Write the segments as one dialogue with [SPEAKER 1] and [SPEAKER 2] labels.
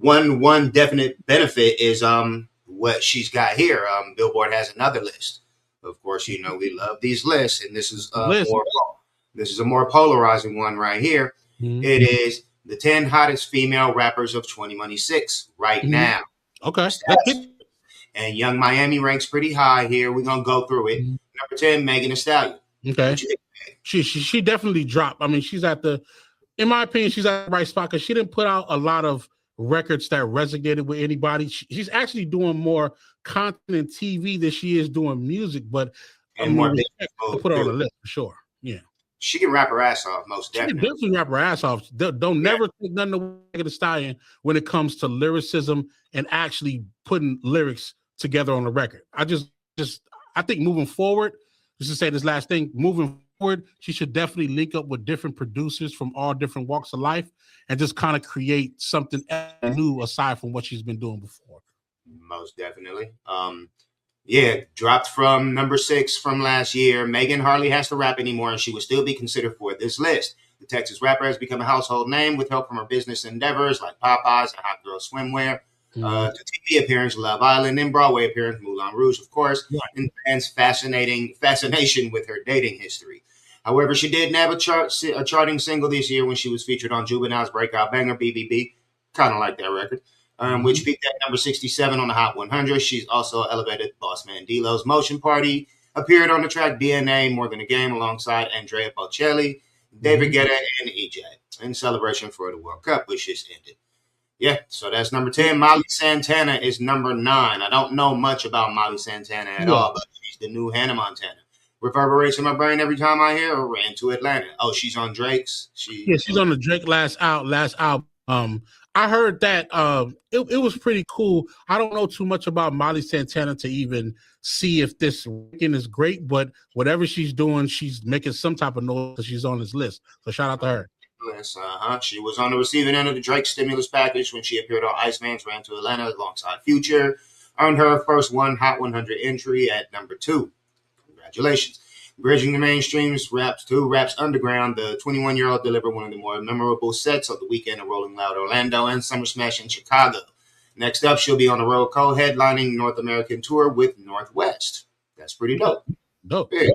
[SPEAKER 1] one definite benefit is what she's got here. Billboard has another list. Of course, you know we love these lists, and this is a more polarizing one right here. Mm-hmm. It is the 10 hottest female rappers of 2026 right now.
[SPEAKER 2] Okay.
[SPEAKER 1] And Young Miami ranks pretty high here. We're gonna go through it. Number 10, Megan Thee Stallion.
[SPEAKER 2] Okay. She definitely dropped. I mean, in my opinion, she's at the right spot because she didn't put out a lot of records that resonated with anybody. She's actually doing more content in TV than she is doing music, but more put her on the list for sure. Yeah.
[SPEAKER 1] She can rap her ass off, most definitely.
[SPEAKER 2] She can definitely rap her ass off. Don't never take nothing away from Megan Thee Stallion when it comes to lyricism and actually putting lyrics together on the record. I think moving forward, just to say this last thing, moving forward, she should definitely link up with different producers from all different walks of life and just kind of create something new aside from what she's been doing before.
[SPEAKER 1] Most definitely. Dropped from number 6 from last year. Megan hardly has to rap anymore, and she would still be considered for this list. The Texas rapper has become a household name with help from her business endeavors like Popeyes and Hot Girl Swimwear. To TV appearance, Love Island, and Broadway appearance, Moulin Rouge, of course, and fans' fascination with her dating history. However, she did nab a charting single this year when she was featured on Juvenile's breakout banger, BBB. Kind of like that record. Which peaked at number 67 on the Hot 100. She's also elevated Boss Man D-Lo's Motion Party, appeared on the track DNA, More Than a Game, alongside Andrea Bocelli, David Guetta, and EJ, in celebration for the World Cup, which just ended. Yeah, so that's number 10. Molly Santana is number 9. I don't know much about Molly Santana at all, but she's the new Hannah Montana. Reverberates in my brain every time I hear her. Ran to Atlanta. Oh, she's on Drake's.
[SPEAKER 2] She's on the Drake last album. I heard that it was pretty cool. I don't know too much about Molly Santana to even see if this ranking is great, but whatever she's doing, she's making some type of noise because she's on this list. So shout out to her.
[SPEAKER 1] She was on the receiving end of the Drake stimulus package when she appeared on Iceman's Ran to Atlanta alongside Future. Earned her first Hot 100 entry at number 2. Congratulations. Bridging the mainstreams, raps underground, the 21-year-old delivered one of the more memorable sets of the weekend of Rolling Loud Orlando and Summer Smash in Chicago. Next up, she'll be on the road co-headlining North American tour with Northwest. That's pretty dope. Yeah.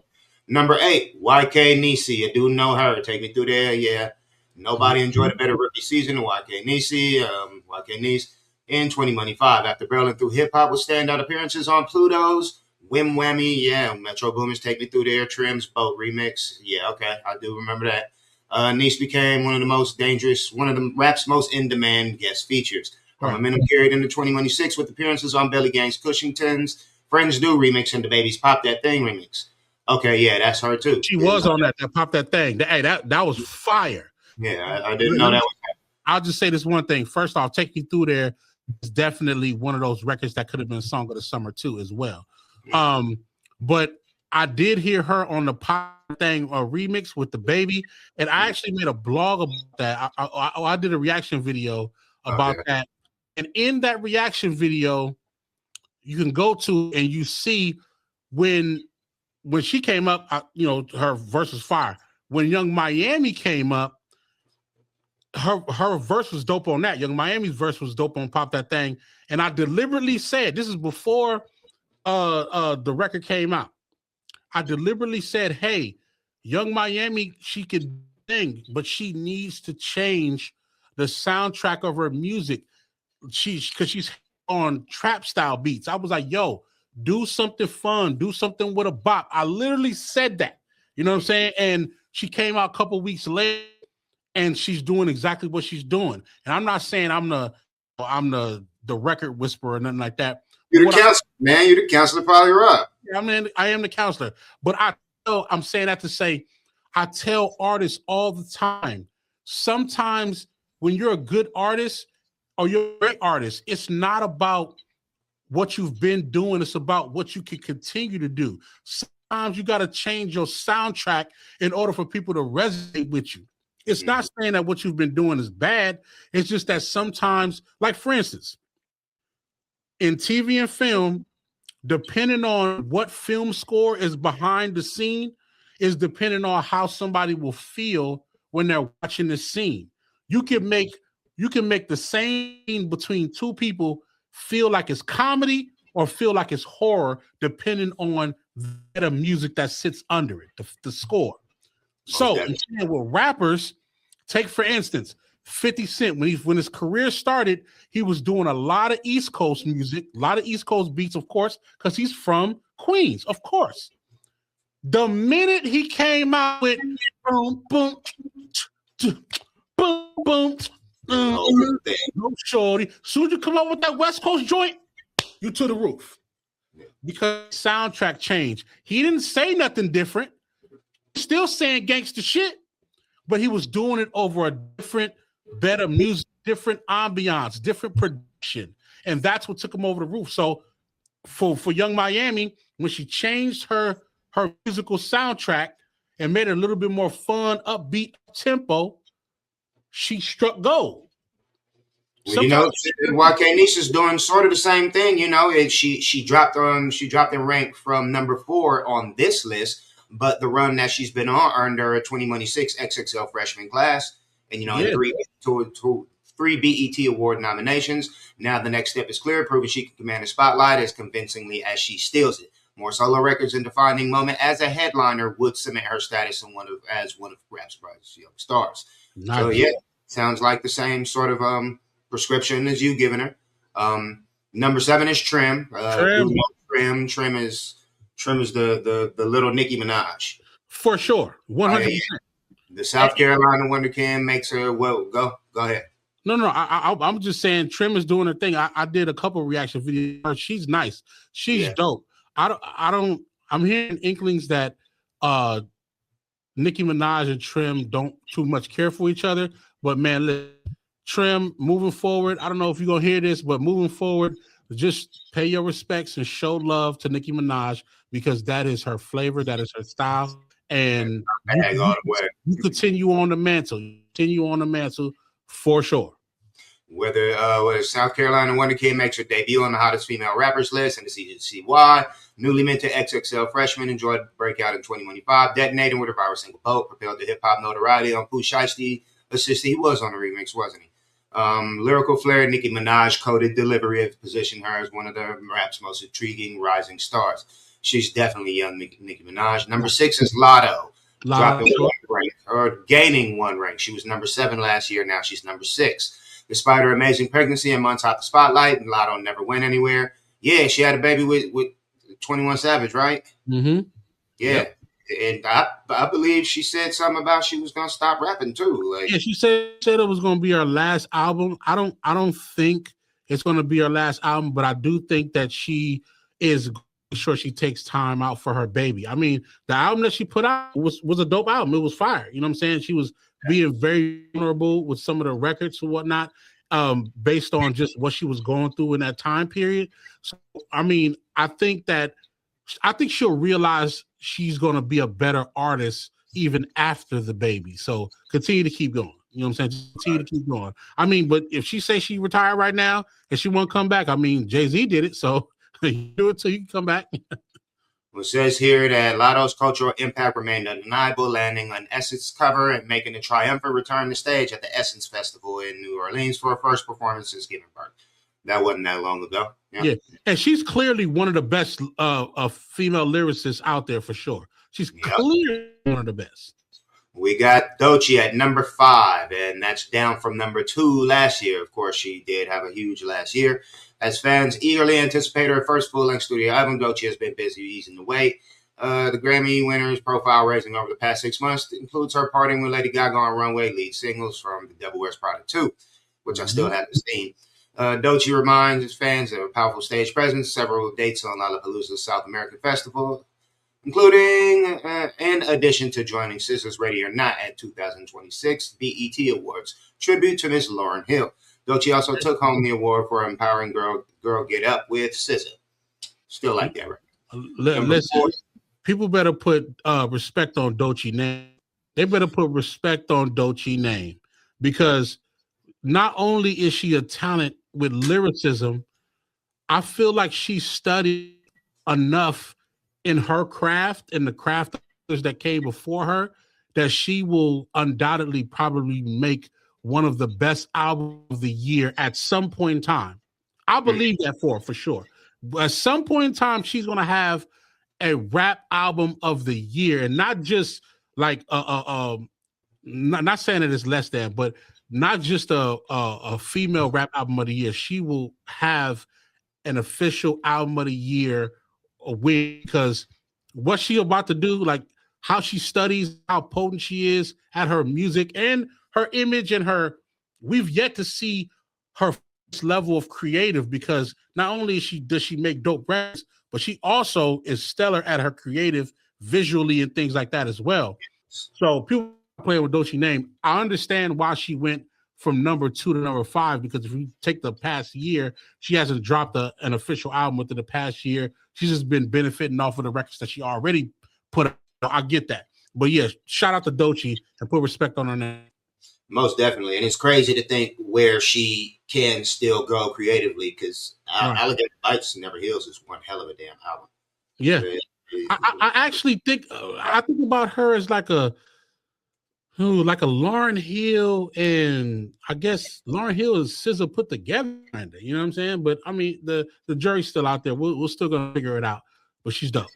[SPEAKER 1] Number 8, YK Nisi. I do know her. Take me through there. Yeah. Nobody enjoyed a better rookie season than YK Nisi. YK Nisi in 2025 after barreling through hip-hop with standout appearances on Pluto's Whim Whammy, Metro Boomers Take Me Through There, Trim's Boat Remix. Yeah, okay, I do remember that. Niece became one of the rap's most in-demand guest features. Momentum carried into 2026 with appearances on Belly Gang's Cushington's Friends Do remix and the Baby's Pop That Thing remix. Okay, yeah, that's her too.
[SPEAKER 2] She was on that Pop That Thing. Hey, that was fire.
[SPEAKER 1] Yeah, I didn't know that was happening.
[SPEAKER 2] I'll just say this one thing. First off, Take Me Through There is definitely one of those records that could have been a song of the summer too as well. But I did hear her on the Pop Thing remix with the Baby, and I actually made a blog about that. I did a reaction video about that, and in that reaction video, you can go to and you see when she came up, her verse was fire. When Young Miami came up, her verse was dope on that. Young Miami's verse was dope on Pop That Thing, and I deliberately said, this is before the record came out. I deliberately said, hey, Young Miami, she could sing, but she needs to change the soundtrack of her music. Because she's on trap style beats. I was like, yo, do something fun, do something with a bop. I literally said that. You know what I'm saying? And she came out a couple weeks later and she's doing exactly what she's doing. And I'm not saying I'm the record whisperer or nothing like that.
[SPEAKER 1] You're the counselor, man. You're the counselor, probably right.
[SPEAKER 2] I mean, I am the counselor. But I'm saying that to say, I tell artists all the time, sometimes when you're a good artist or you're a great artist, it's not about what you've been doing. It's about what you can continue to do. Sometimes you got to change your soundtrack in order for people to resonate with you. It's not saying that what you've been doing is bad. It's just that sometimes, like for instance, in TV and film, depending on what film score is behind the scene is depending on how somebody will feel when they're watching the scene. You can make you can make the same between two people feel like it's comedy or feel like it's horror, depending on the music that sits under it, the score. So with rappers, take for instance, 50 Cent, when his career started, he was doing a lot of East Coast music, a lot of East Coast beats, of course, because he's from Queens, of course. The minute he came out with boom, boom, boom, boom, no shorty, as soon as you come out with that West Coast joint, you to the roof. Because soundtrack changed. He didn't say nothing different. Still saying gangster shit, but he was doing it over a different, better music, different ambiance, different production. And that's what took him over the roof. So for Young Miami, when she changed her musical soundtrack and made it a little bit more fun, upbeat tempo, she struck gold.
[SPEAKER 1] Well, you know, Wakanisha's doing sort of the same thing. You know, she dropped in rank from number 4 on this list, but the run that she's been on earned her a 2026 XXL freshman class, and and 3 BET Award nominations. Now the next step is clear, proving she can command the spotlight as convincingly as she steals it. More solo records and defining moment as a headliner would cement her status as one of rap's brightest young stars. Nice. So yeah, sounds like the same sort of prescription as you giving her. Number 7 is Trim. Trim is the little Nicki Minaj.
[SPEAKER 2] For sure. 100%.
[SPEAKER 1] The South Carolina Wonderkin makes her go ahead.
[SPEAKER 2] No, I'm just saying Trim is doing her thing. I did a couple reaction videos. She's nice. She's dope. I'm hearing inklings that Nicki Minaj and Trim don't too much care for each other. But man, listen, Trim, moving forward, I don't know if you're gonna hear this, but moving forward, just pay your respects and show love to Nicki Minaj, because that is her flavor, that is her style, and you continue on the mantle, for sure.
[SPEAKER 1] Whether South Carolina Wonderkin makes her debut on the hottest female rappers list, and it's easy to see why. Newly minted XXL freshman enjoyed breakout in 2025, detonating with a viral single Pope, propelled to hip-hop notoriety on Pooh Shiesty. Assisted, he was on the remix, wasn't he? Lyrical flair, Nicki Minaj coded delivery have positioned her as one of the rap's most intriguing rising stars. She's definitely young Nicki Minaj. Number 6 is Lotto. Dropping 1 rank, or gaining 1 rank. She was number 7 last year. Now she's number 6. Despite her amazing pregnancy and months out the spotlight, Lotto never went anywhere. Yeah, she had a baby with 21 Savage, right?
[SPEAKER 2] Mm-hmm.
[SPEAKER 1] Yeah. Yep. And I believe she said something about she was gonna stop rapping too. Like,
[SPEAKER 2] yeah, she said it was gonna be her last album. I don't think it's gonna be her last album, but I do think that she is sure she takes time out for her baby. I mean, the album that she put out was a dope album. It was fire. You know what I'm saying? She was being very vulnerable with some of the records and whatnot, based on just what she was going through in that time period. So, I mean, I think she'll realize she's going to be a better artist even after the baby. So continue to keep going. You know what I'm saying? Continue to keep going. I mean, but if she says she retired right now and she won't come back, I mean, Jay-Z did it. So you do it till you can come back.
[SPEAKER 1] Well, it says here that Lotto's cultural impact remained undeniable, landing on Essence cover and making a triumphant return to stage at the Essence Festival in New Orleans for her first performance since giving birth. That wasn't that long ago.
[SPEAKER 2] Yeah. And she's clearly one of the best female lyricists out there for sure. She's clearly one of the best.
[SPEAKER 1] We got Doechii at number 5, and that's down from number 2 last year. Of course, she did have a huge last year. As fans eagerly anticipate her first full-length studio album, Doechii has been busy easing the weight. The Grammy winner's profile raising over the past 6 months includes her partying with Lady Gaga on Runway, lead singles from The Devil Wears Prada 2, which I still haven't seen. Doechii reminds his fans of a powerful stage presence, several dates on Lollapalooza's South American Festival, including, in addition to joining SZA's Ready or Not at 2026 BET Awards, tribute to Miss Lauryn Hill. Doechii also took home the award for Empowering Girl Get Up with SZA. Still like that, right?
[SPEAKER 2] Listen, people better put respect on Doechii name. They better put respect on Doechii name, because not only is she a talent with lyricism, I feel like she studied enough in her craft and the craft that came before her that she will undoubtedly probably make one of the best albums of the year at some point in time. I believe that for sure. At some point in time, she's going to have a rap album of the year, and not just like not saying that it's less than, but not just a female rap album of the year. She will have an official album of the year win, because what she about to do, like how she studies, how potent she is at her music and her image and her, we've yet to see her level of creative, because not only does she make dope records, but she also is stellar at her creative visually and things like that as well. So people playing with Doechie's name, I understand why she went from number 2 to number 5, because if you take the past year, she hasn't dropped an official album within the past year. She's just been benefiting off of the records that she already put out. I get that. But yeah, shout out to Doechie and put respect on her name.
[SPEAKER 1] Most definitely. And it's crazy to think where she can still go creatively, because Alligator Bites Never Heals is one hell of a damn album.
[SPEAKER 2] Yeah. I actually think I think about her as like a Lauryn Hill, and I guess Lauryn Hill is SZA put together, kind of, you know what I'm saying? But I mean, the jury's still out there. We're still gonna figure it out. But she's dope.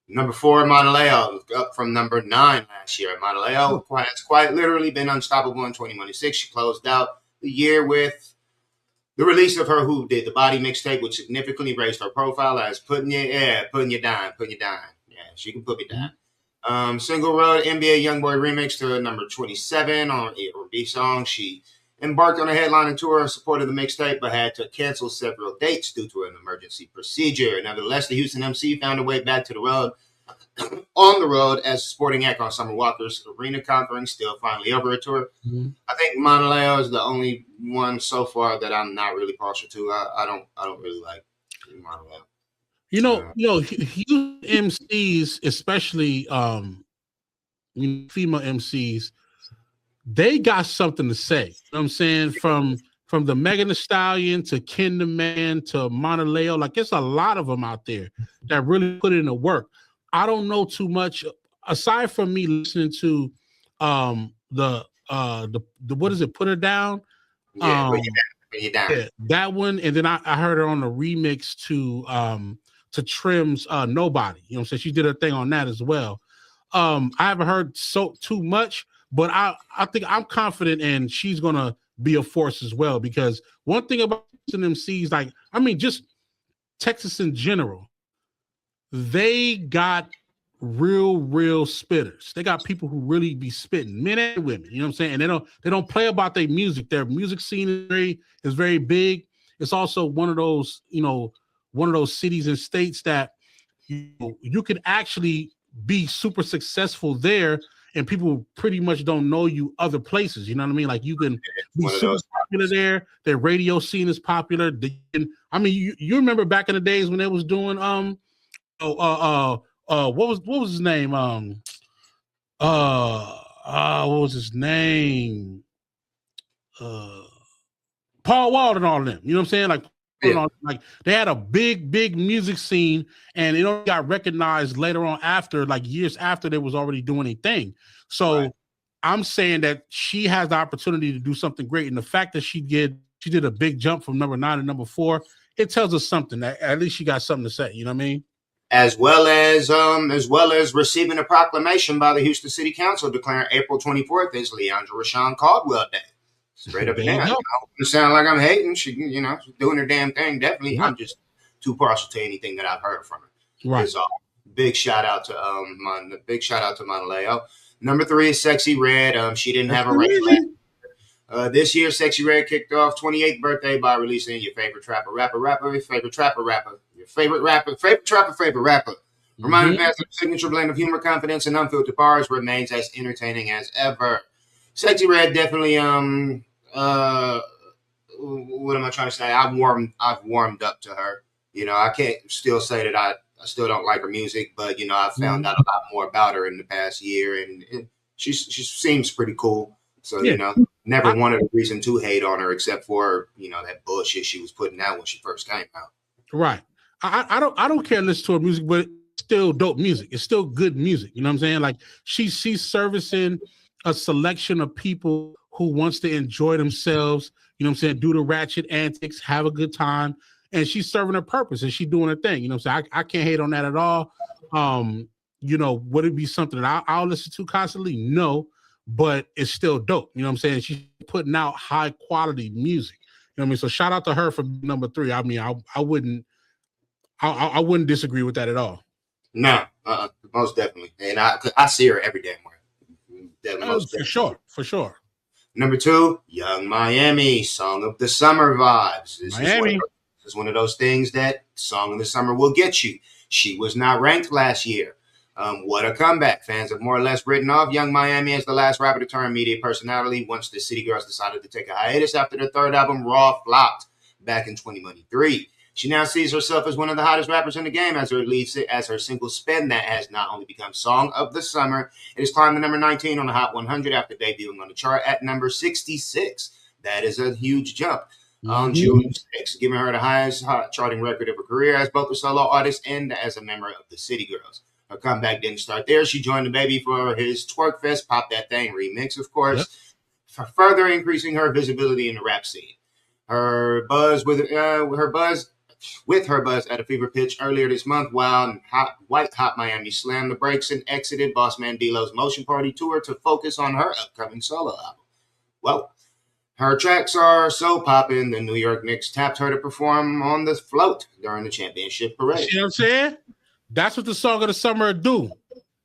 [SPEAKER 1] Number 4, Monaleo, up from number 9 last year. Monaleo has quite literally been unstoppable in 2026. She closed out the year with the release of her Who Did the Body mixtape, which significantly raised her profile as putting you down. Yeah, she can put me down. Single Road NBA Youngboy remix to number 27 on a R&B song. She embarked on a headlining tour in support of the mixtape, but had to cancel several dates due to an emergency procedure. Nevertheless, the Houston MC found a way back to the road, on the road as a supporting act on Summer Walker's Arena, conquering Still Finally Over a tour. Mm-hmm. I think Monaleo is the only one so far that I'm not really partial to. I don't really like Monaleo.
[SPEAKER 2] You know, Houston MCs, especially female MCs, they got something to say. You know what I'm saying? From the Megan Thee Stallion to Ken the Man to Monaleo, like it's a lot of them out there that really put in the work. I don't know too much aside from me listening to the what is it? Put Her Down.
[SPEAKER 1] Yeah, Put You Down.
[SPEAKER 2] Yeah, that one, and then I heard her on the remix to Trim's Nobody. You know what I'm saying? She did her thing on that as well. I haven't heard too much, but I think I'm confident, and she's gonna be a force as well, because one thing about MCs, like, I mean, just Texas in general, they got real spitters. They got people who really be spitting, men and women, you know what I'm saying? And they don't play about their music. Their music scene is very big. It's also one of those cities and states that you could actually be super successful there, and people pretty much don't know you other places. You know what I mean? Like, you can be super popular there. Their radio scene is popular. I mean, you remember back in the days when they was doing what was his name? What was his name? Paul Wall and all of them. You know what I'm saying? Like they had a big music scene, and it only got recognized later on, after, like, years after they was already doing a thing. So right. I'm saying that she has the opportunity to do something great, and the fact that she did a big jump from number 9 to number 4, it tells us something. That at least she got something to say. You know what I mean?
[SPEAKER 1] As well as receiving a proclamation by the Houston City Council declaring April 24th as Leandra Rashawn Caldwell Day. Straight up and down. I don't sound like I'm hating. She's doing her damn thing. Definitely, I'm just too partial to anything that I've heard from her.
[SPEAKER 2] Right.
[SPEAKER 1] Big shout out to Monaleo. Number 3 is Sexy Red. She didn't have a race last. This year, Sexy Red kicked off 28th birthday by releasing Your Favorite Trapper Rapper, Your Favorite Trapper Rapper, Your Favorite Rapper, Favorite Trapper, Favorite Rapper. Reminding fans that the signature blend of humor, confidence, and unfiltered bars remains as entertaining as ever. Sexy Red definitely, what am I trying to say? I've warmed up to her. I can't still say that I still don't like her music, but I've found out a lot more about her in the past year, and she seems pretty cool. So never wanted a reason to hate on her, except for that bullshit she was putting out when she first came out.
[SPEAKER 2] Right. I don't care to listen to her music, but it's still dope music. It's still good music. You know what I'm saying? Like, she's servicing a selection of people who wants to enjoy themselves, you know what I'm saying, do the ratchet antics, have a good time, and she's serving her purpose and she's doing her thing. You know what I'm saying? I can't hate on that at all. You know, would it be something that I'll listen to constantly? No, but it's still dope. You know what I'm saying? She's putting out high quality music. You know what I mean? So shout out to her for number 3. I mean, I wouldn't disagree with that at all.
[SPEAKER 1] No, most definitely. And I see her every damn way.
[SPEAKER 2] For sure.
[SPEAKER 1] Number 2, Young Miami, Song of the Summer vibes. This is one of those things that Song of the Summer will get you. She was not ranked last year. What a comeback. Fans have more or less written off Young Miami as the last rapper to turn media personality once the City Girls decided to take a hiatus after their third album, Raw, flopped back in 2023. She now sees herself as one of the hottest rappers in the game as her single Spin That has not only become Song of the Summer, it has climbed to number 19 on the Hot 100 after debuting on the chart at number 66. That is a huge jump. On June 6th, giving her the highest charting record of her career as both a solo artist and as a member of the City Girls. Her comeback didn't start there. She joined the baby for his Twerk Fest Pop That Thing remix, of course, for further increasing her visibility in the rap scene. Her buzz with her buzz at a fever pitch earlier this month, while White Hot Miami slammed the brakes and exited Boss Man D-Lo's Motion Party tour to focus on her upcoming solo album. Well, her tracks are so poppin', the New York Knicks tapped her to perform on the float during the championship parade.
[SPEAKER 2] You know what I'm saying? That's what the Song of the Summer do.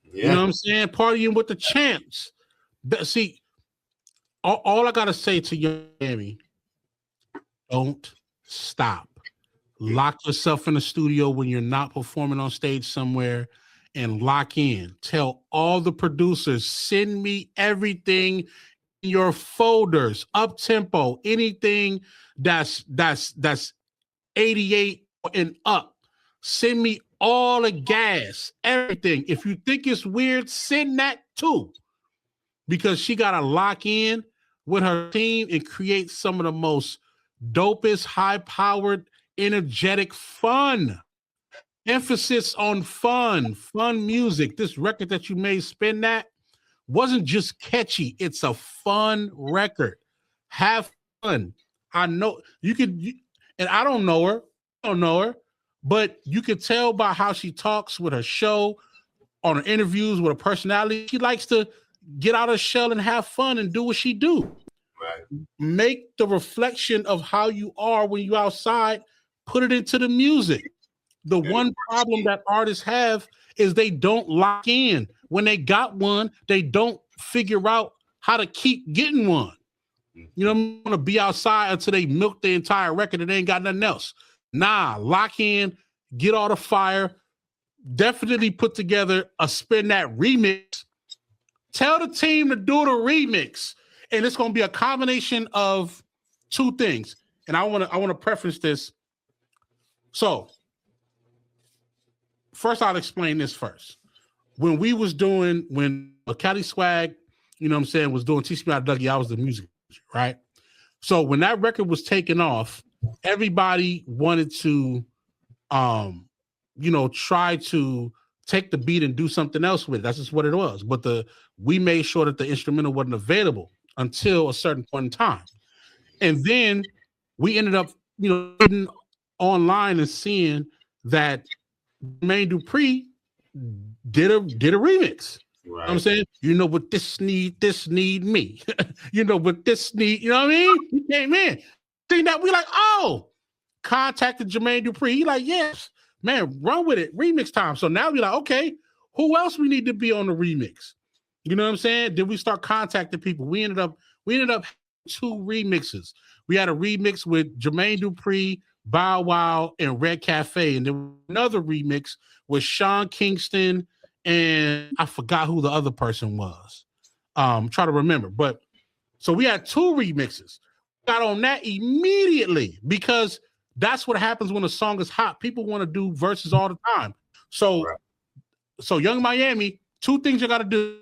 [SPEAKER 2] Yeah. You know what I'm saying? Partying with the champs. See, all I got to say to you, Amy, don't stop. Lock yourself in the studio when you're not performing on stage somewhere and lock in. Tell all the producers, send me everything in your folders, up-tempo, anything that's 88 and up. Send me all the gas, everything. If you think it's weird, send that too. Because she got to lock in with her team and create some of the most dopest, high-powered, energetic fun. Emphasis on fun music. This record that you made, Spin That, wasn't just catchy. It's a fun record. Have fun. I know you could, and I don't know her, but you could tell by how she talks with her show, on her interviews, with her personality. She likes to get out of her shell and have fun and do what she do.
[SPEAKER 1] Right.
[SPEAKER 2] Make the reflection of how you are when you're outside, put it into the music. The one problem that artists have is they don't lock in. When they got one, they don't figure out how to keep getting one. You know, I'm gonna be outside until they milk the entire record and they ain't got nothing else. Nah, lock in, get all the fire, definitely put together a Spin That remix. Tell the team to do the remix. And it's gonna be a combination of two things. And I wanna preference this. So first I'll explain this first. When Cali Swag, you know what I'm saying, was doing Teach Me How to Dougie, I was the music, right? So when that record was taken off, everybody wanted to, try to take the beat and do something else with it. That's just what it was. But we made sure that the instrumental wasn't available until a certain point in time. And then we ended up, getting online and seeing that Jermaine Dupri did a remix. Right. You know what I'm saying? You know what this need me. You know what this need, you know what I mean? He came in. Seeing that, we like, oh, contacted Jermaine Dupri. He like, yes, man, run with it. Remix time. So now we like, okay, who else we need to be on the remix? You know what I'm saying? Then we start contacting people. We ended up having 2 remixes. We had a remix with Jermaine Dupri, Bow Wow, and Red Cafe. And then another remix with Sean Kingston, and I forgot who the other person was. Try to remember. But so we had 2 remixes. Got on that immediately because that's what happens when a song is hot. People want to do verses all the time. So Young Miami, 2 things you got to do.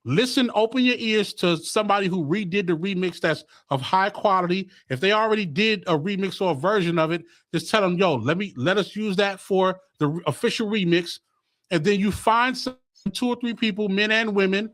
[SPEAKER 2] Listen, open your ears to somebody who redid the remix that's of high quality. If they already did a remix or a version of it, just tell them, yo, let us use that for the official remix. And then you find some 2 or 3 people, men and women,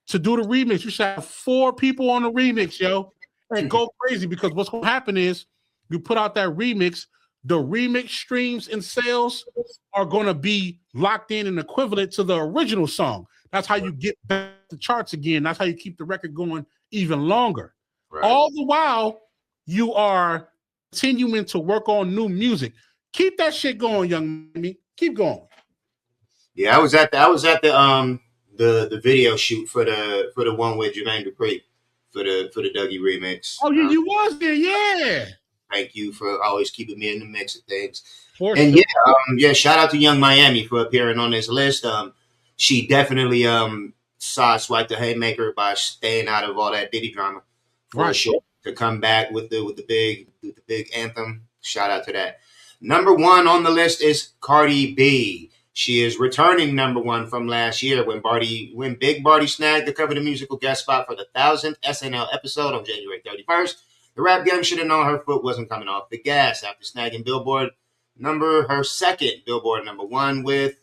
[SPEAKER 2] to do the remix. You should have 4 people on the remix, yo, and go crazy, because what's going to happen is you put out that remix, the remix streams and sales are going to be locked in and equivalent to the original song. That's how you get back the charts again. That's how you keep the record going even longer. Right. All the while, you are continuing to work on new music. Keep that shit going, young man. Keep going.
[SPEAKER 1] Yeah, I was at the video shoot for the one with Jermaine Dupri for the Dougie remix.
[SPEAKER 2] Oh, you was there, yeah.
[SPEAKER 1] Thank you for always keeping me in the mix of things.
[SPEAKER 2] And
[SPEAKER 1] sure. Shout out to Young Miami for appearing on this list. She definitely sideswiped the haymaker by staying out of all that Diddy drama for sure. To come back with the big anthem. Shout out to that. Number 1 on the list is Cardi B. She is returning number 1 from last year when Big Barty snagged the cover of the musical guest spot for the 1000th SNL episode on January 31st. The rap gang should have known her foot wasn't coming off the gas after snagging her second Billboard number 1 with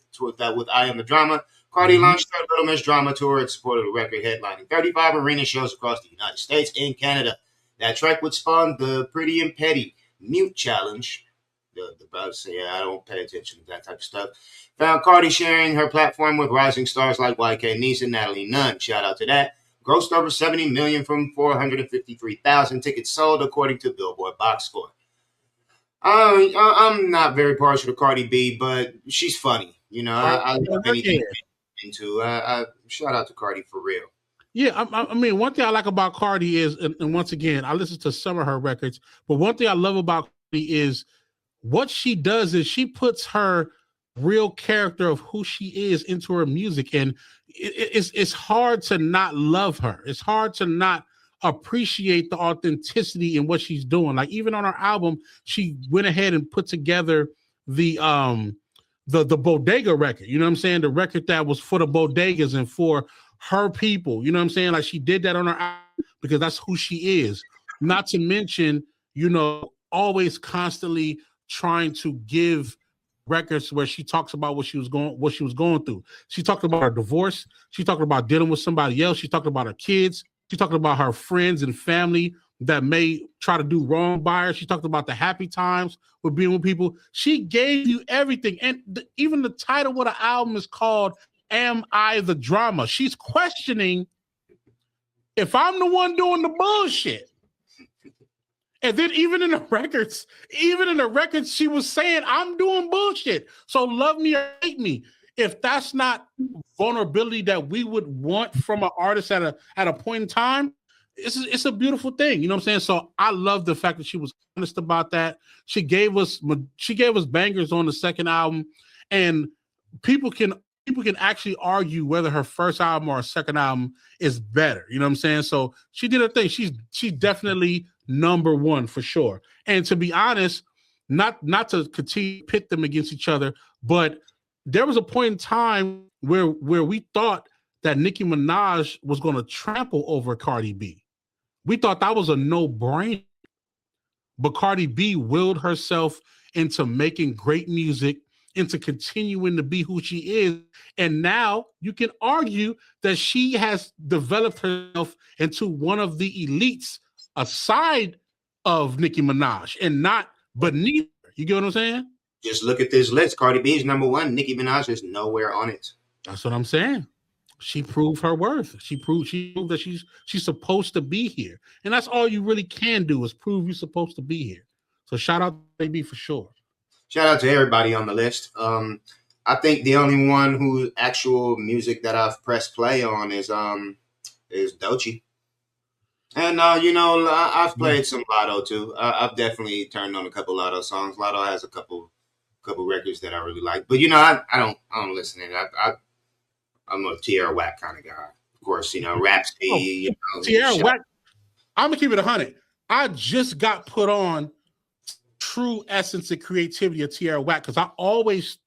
[SPEAKER 1] I Am the Drama. Cardi launched her Little Miss Drama tour in support of the record, headlining 35 arena shows across the United States and Canada. That track would spawn the Pretty and Petty Mute Challenge. The brothers say, I don't pay attention to that type of stuff. Found Cardi sharing her platform with rising stars like YK Nice and Natalie Nunn. Shout out to that. Grossed over $70 million from 453,000 tickets sold, according to Billboard box score. I'm not very partial to Cardi B, but she's funny. You know, I love anything into. Shout out to Cardi for real.
[SPEAKER 2] Yeah, I mean, one thing I like about Cardi is, and once again, I listen to some of her records, but one thing I love about Cardi is what she does is she puts her real character of who she is into her music, and it's hard to not love her. It's hard to not appreciate the authenticity in what she's doing. Like, even on her album, she went ahead and put together the bodega record. You know what I'm saying? The record that was for the bodegas and for her people. You know what I'm saying? Like, she did that on her album because that's who she is. Not to mention, you know, always constantly trying to give records where she talks about what she was going through. She talked about her divorce. She talked about dealing with somebody else. She talked about her kids. She talked about her friends and family that may try to do wrong by her. She talked about the happy times with being with people. She gave you everything. And even the title of the album is called Am I the Drama? She's questioning if I'm the one doing the bullshit. And then even in the records, she was saying, I'm doing bullshit. So love me or hate me. If that's not vulnerability that we would want from an artist at a point in time, it's a beautiful thing. You know what I'm saying? So I love the fact that she was honest about that. She gave us bangers on the second album, and people can actually argue whether her first album or her second album is better. You know what I'm saying? So she did her thing. She's definitely number 1 for sure. And to be honest, not to continue to pit them against each other, but there was a point in time where we thought that Nicki Minaj was going to trample over Cardi B. We thought that was a no-brainer. But Cardi B willed herself into making great music, into continuing to be who she is. And now you can argue that she has developed herself into one of the elites aside of Nicki Minaj and not beneath her. You get what I'm saying?
[SPEAKER 1] Just look at this list. Cardi B is number 1. Nicki Minaj is nowhere on it.
[SPEAKER 2] That's what I'm saying. She proved her worth. She proved that she's supposed to be here. And that's all you really can do is prove you're supposed to be here. So shout out to Baby for sure.
[SPEAKER 1] Shout out to everybody on the list. I think the only one whose actual music that I've pressed play on is Doechii. And I've played some Lotto too. I've definitely turned on a couple Lotto songs. Lotto has a couple records that I really like, but I don't listen to it. I'm a Tierra Whack kind of guy. Of course, Rhapsody.
[SPEAKER 2] Tierra Whack. I'm gonna keep it 100. I just got put on true essence and creativity of Tierra Whack because I always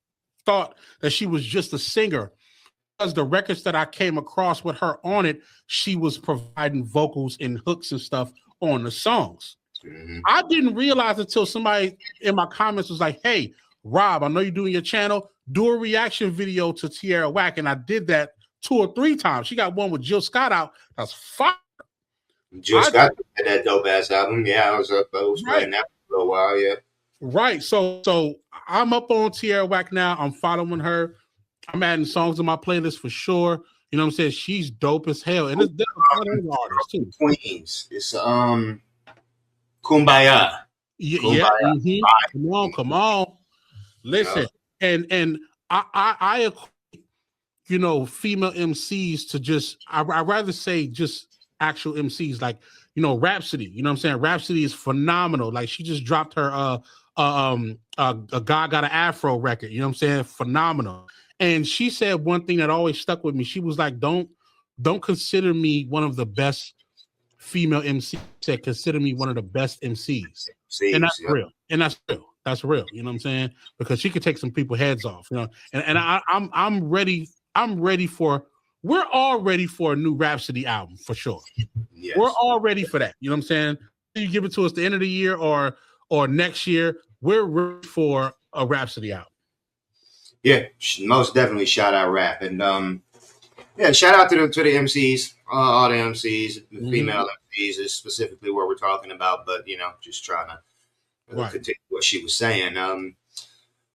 [SPEAKER 2] thought that she was just a singer. Because the records that I came across with her on it, she was providing vocals and hooks and stuff on the songs. Mm-hmm. I didn't realize until somebody in my comments was like, hey, Rob, I know you're doing your channel. Do a reaction video to Tierra Whack. And I did that 2 or 3 times. She got one with Jill Scott out. That's fire.
[SPEAKER 1] Jill Scott had that dope ass album. Yeah, I was playing that for a little while. Yeah.
[SPEAKER 2] Right. So I'm up on Tierra Whack now. I'm following her. I'm adding songs to my playlist for sure. You know what I'm saying? She's dope as hell. And it's different artists too.
[SPEAKER 1] Queens. It's Kumbaya.
[SPEAKER 2] Yeah. Mm-hmm. Come on. Listen. And I equate, you know, female MCs to just I'd rather say just actual MCs, like, you know, Rhapsody. You know what I'm saying? Rhapsody is phenomenal. Like, she just dropped her a God Got an Afro record. You know what I'm saying? Phenomenal. And she said one thing that always stuck with me. She was like, don't consider me one of the best female MCs. She said, consider me one of the best MCs. And that's real. And that's real. That's real. You know what I'm saying? Because she could take some people's heads off. You know, and I'm ready. We're all ready for a new Rhapsody album for sure. Yes. We're all ready for that. You know what I'm saying? You give it to us the end of the year or next year, we're ready for a Rhapsody album.
[SPEAKER 1] Yeah, most definitely shout out rap. And shout out to the MCs, all the MCs, the female MCs is specifically what we're talking about, but you know, just trying to continue what she was saying.